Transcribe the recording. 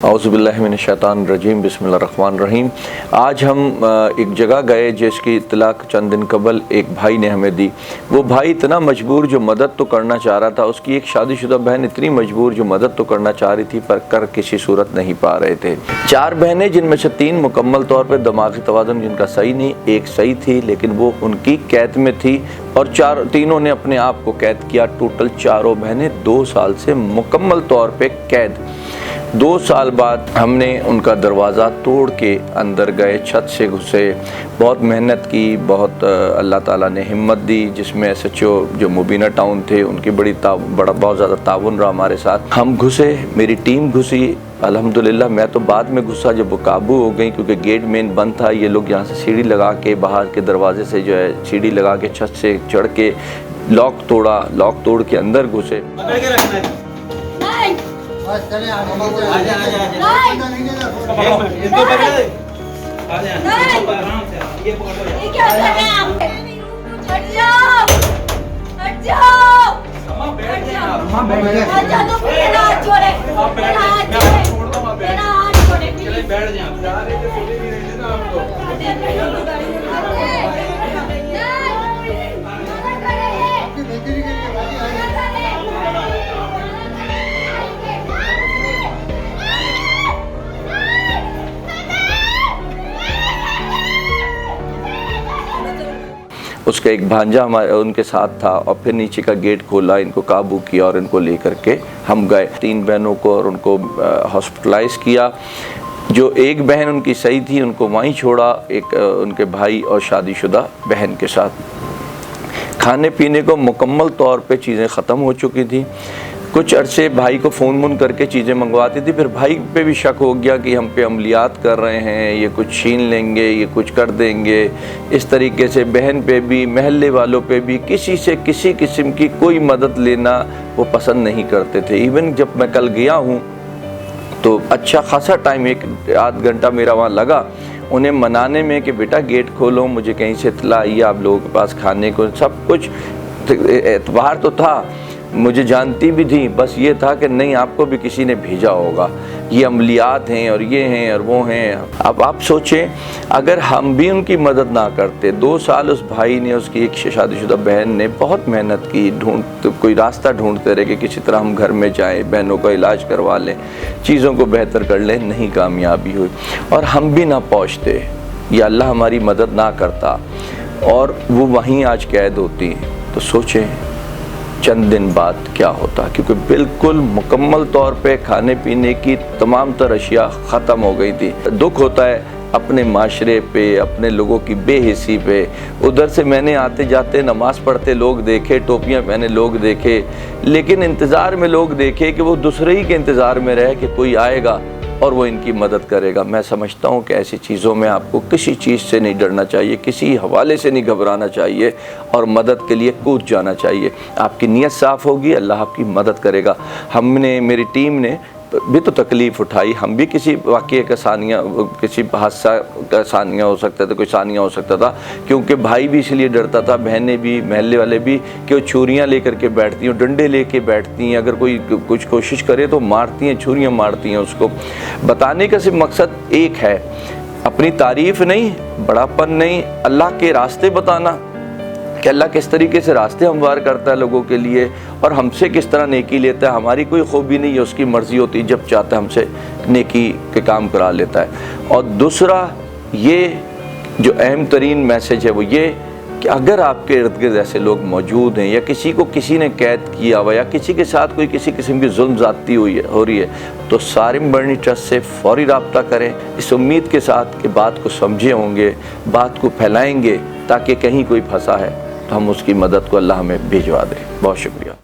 औज़ुबिल्लाहि मिनश्शैतानिर्रजीम बिस्मिल्लाहिर्रहमानिर्रहीम। आज हम एक जगह गए जिसकी इत्तला चंद दिन कबल एक भाई ने हमें दी। वो भाई इतना मजबूर जो मदद तो करना चाह रहा था, उसकी एक शादीशुदा बहन इतनी मजबूर जो मदद तो करना चाह रही थी पर कर किसी सूरत नहीं पा रहे थे। 4 बहनें जिनमें से 3 मुकम्मल तौर पर दिमागी तवाज़ुन जिनका सही नहीं, एक सही थी लेकिन वो उनकी कैद में थी और तीनों ने अपने आप को कैद किया। टोटल 4 बहनें 2 साल से मुकम्मल तौर पे कैद। 2 साल बाद हमने उनका दरवाज़ा तोड़ के अंदर गए, छत से घुसे, बहुत मेहनत की, बहुत अल्लाह ताला ने हिम्मत दी, जिसमें SHO जो मुबीना टाउन थे उनकी बहुत ज़्यादा ताउन रहा हमारे साथ। हम घुसे, मेरी टीम घुसी, अल्हम्दुलिल्लाह। मैं तो बाद में घुसा जब वो काबू हो गई, क्योंकि गेट मेन बंद था। ये लोग यहाँ से सीढ़ी लगा के बाहर के दरवाजे से जो है सीढ़ी लगा के छत से चढ़ के लॉक तोड़ा, लॉक तोड़ के अंदर घुसे। उसका एक भांजा हमारे उनके साथ था और फिर नीचे का गेट खोला, इनको काबू किया और इनको लेकर के हम गए 3 बहनों को और उनको हॉस्पिटलाइज किया। जो एक बहन उनकी सही थी उनको वहीं छोड़ा, एक उनके भाई और शादीशुदा बहन के साथ। खाने पीने को मुकम्मल तौर पे चीज़ें ख़त्म हो चुकी थी। कुछ अरसे भाई को फ़ोन करके चीज़ें मंगवाती थी, फिर भाई पे भी शक हो गया कि हम पे अमलियात कर रहे हैं, ये कुछ छीन लेंगे, ये कुछ कर देंगे। इस तरीके से बहन पे भी, महल्ले वालों पे भी किसी से किसी किस्म की कोई मदद लेना वो पसंद नहीं करते थे। इवन जब मैं कल गया हूँ तो अच्छा खासा टाइम, 1-8 घंटा मेरा वहाँ लगा उन्हें मनाने में कि बेटा गेट खोलो, मुझे कहीं से इत्तला आई है आप लोगों के पास खाने को। सब कुछ एतबार तो था, मुझे जानती भी थी, बस ये था कि नहीं आपको भी किसी ने भेजा होगा, ये अमलियात हैं और ये हैं और वो हैं। अब आप सोचें अगर हम भी उनकी मदद ना करते। 2 साल उस भाई ने, उसकी एक शादीशुदा बहन ने बहुत मेहनत की, कोई रास्ता ढूंढते रहे कि किसी तरह हम घर में जाएं, बहनों का इलाज करवा लें, चीज़ों को बेहतर कर लें, नहीं कामयाबी हुई। और हम भी ना पहुँचते या अल्लाह हमारी मदद ना करता और वो वहीं आज कैद होती, तो सोचें चंद दिन बाद क्या होता। क्योंकि बिल्कुल मुकम्मल तौर पे खाने पीने की तमाम तर अशिया ख़त्म हो गई थी। दुख होता है अपने माशरे पे, अपने लोगों की बेहिसी पे। उधर से मैंने आते जाते नमाज़ पढ़ते लोग देखे, टोपियां पहने लोग देखे, लेकिन इंतज़ार में लोग देखे कि वो दूसरे ही के इंतज़ार में रहे कि कोई आएगा और वो इनकी मदद करेगा। मैं समझता हूँ कि ऐसी चीज़ों में आपको किसी चीज़ से नहीं डरना चाहिए, किसी हवाले से नहीं घबराना चाहिए और मदद के लिए कूद जाना चाहिए। आपकी नीयत साफ़ होगी, अल्लाह आपकी मदद करेगा। हमने, मेरी टीम ने भी तो तकलीफ़ उठाई, हम भी किसी वाक़ये का सानिया, किसी हादसा का सानिया हो सकता था, कोई सानिया हो सकता था। क्योंकि भाई भी इसलिए डरता था, बहनें भी, महल्ले वाले भी, कि वो छुरियाँ लेकर के बैठती हैं, डंडे लेके बैठती हैं, अगर कोई कुछ कोशिश करे तो मारती हैं, छुरियाँ मारती हैं उसको। बताने का सिर्फ मकसद एक है, अपनी तारीफ़ नहीं, बड़ापन नहीं, अल्लाह के रास्ते बताना कि अल्लाह किस तरीके से रास्ते हमवार करता है लोगों के लिए और हमसे किस तरह नेकी लेता है। हमारी कोई खूबी नहीं है, उसकी मर्ज़ी होती है, जब चाहता है हमसे नेकी के काम करा लेता है। और दूसरा ये जो अहम तरीन मैसेज है वो ये कि अगर आपके इर्द गिर्द ऐसे लोग मौजूद हैं या किसी को किसी ने कैद किया हुआ या किसी के साथ कोई किसी किस्म की जुल्म ज़्यादती हो रही है, तो सारिम बर्नी ट्रस्ट से फ़ौरी रब्ता करें, इस उम्मीद के साथ कि बात को समझे होंगे, बात को फैलाएँगे ताकि कहीं कोई फंसा है तो हम उसकी मदद को अल्लाह हमें भिजवा दे। बहुत शुक्रिया।